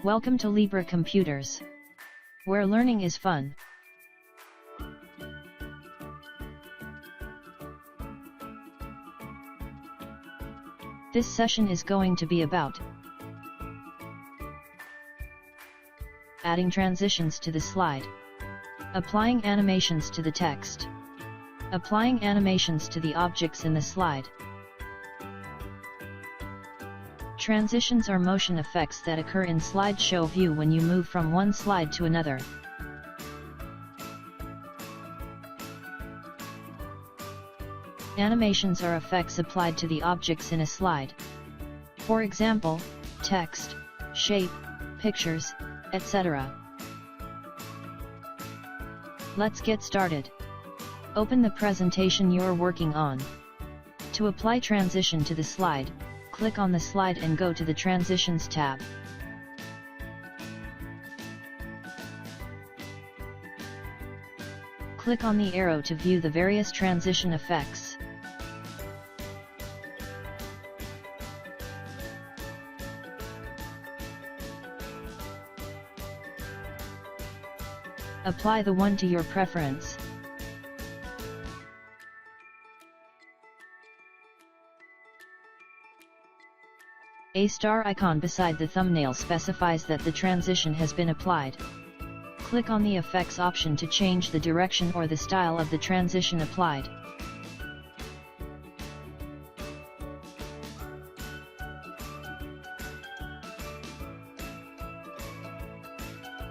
Welcome to Libra Computers, where learning is fun. This session is going to be about adding transitions to the slide, applying animations to the text, applying animations to the objects in the slide. Transitions are motion effects that occur in slideshow view when you move from one slide to another. Animations are effects applied to the objects in a slide. For example, text, shape, pictures, etc. Let's get started. Open the presentation you're working on. To apply transition to the slide, click on the slide and go to the Transitions tab. Click on the arrow to view the various transition effects. Apply the one to your preference. A star icon beside the thumbnail specifies that the transition has been applied. Click on the Effects option to change the direction or the style of the transition applied.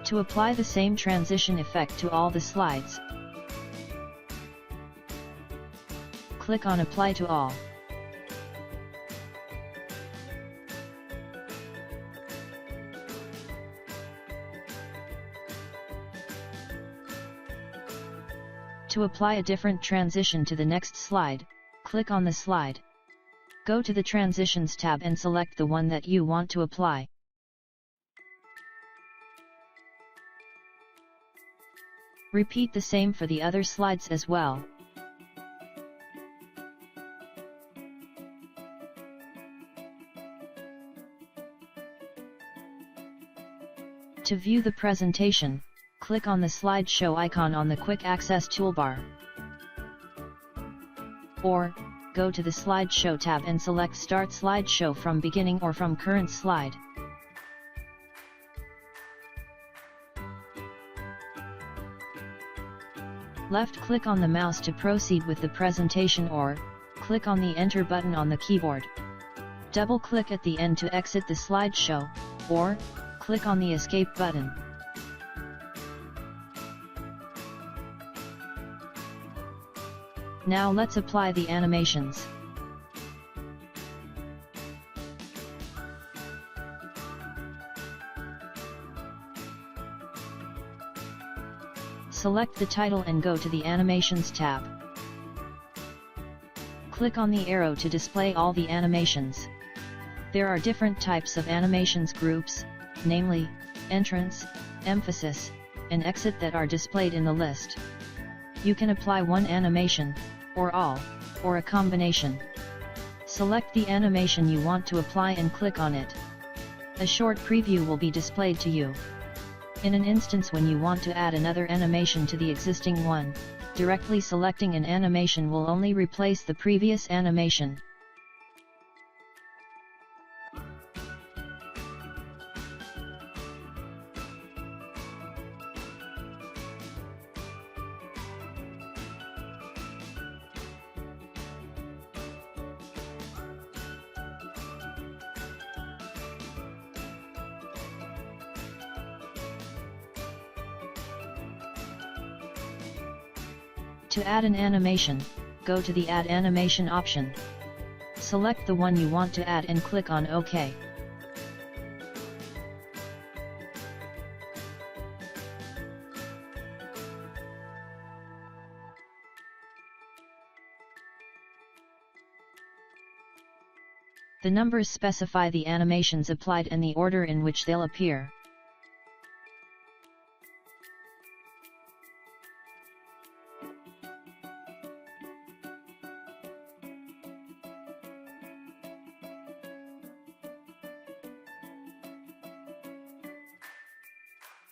To apply the same transition effect to all the slides, click on Apply to All. To apply a different transition to the next slide, click on the slide. Go to the Transitions tab and select the one that you want to apply. Repeat the same for the other slides as well. To view the presentation, click on the slideshow icon on the Quick Access toolbar. Or, go to the Slideshow tab and select Start Slideshow from Beginning or from Current Slide. Left-click on the mouse to proceed with the presentation or, click on the Enter button on the keyboard. Double-click at the end to exit the slideshow, or, click on the Escape button. Now let's apply the animations. Select the title and go to the Animations tab. Click on the arrow to display all the animations. There are different types of animations groups, namely, entrance, emphasis, and exit that are displayed in the list. You can apply one animation, or all, or a combination. Select the animation you want to apply and click on it. A short preview will be displayed to you. In an instance when you want to add another animation to the existing one, directly selecting an animation will only replace the previous animation. To add an animation, go to the Add Animation option. Select the one you want to add and click on OK. The numbers specify the animations applied and the order in which they'll appear.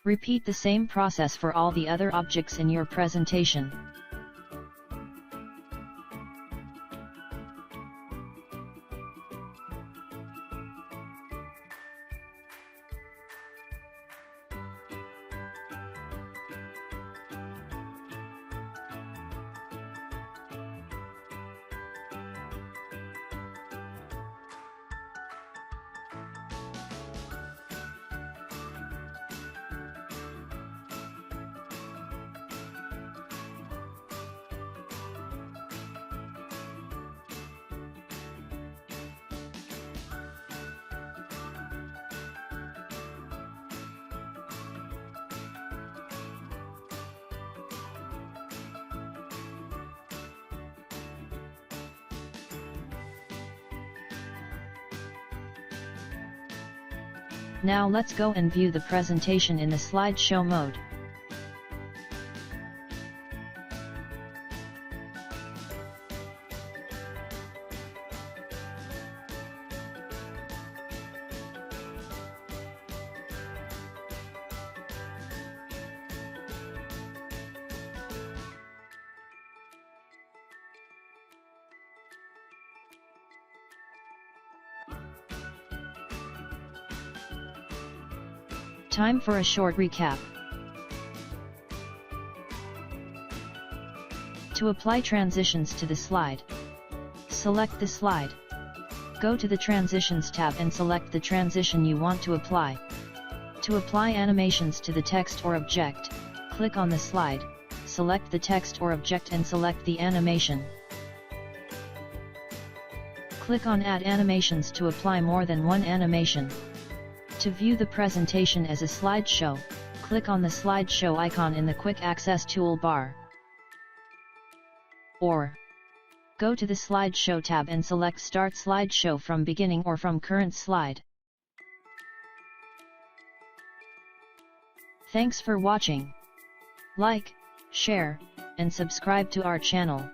Repeat the same process for all the other objects in your presentation. Now let's go and view the presentation in the slideshow mode. Time for a short recap. To apply transitions to the slide, select the slide. Go to the Transitions tab and select the transition you want to apply. To apply animations to the text or object, click on the slide, select the text or object and select the animation. Click on Add Animations to apply more than one animation. To view the presentation as a slideshow, click on the slideshow icon in the Quick Access toolbar. Or, go to the Slideshow tab and select Start Slideshow from beginning or from current slide. Thanks for watching. Like, share, and subscribe to our channel.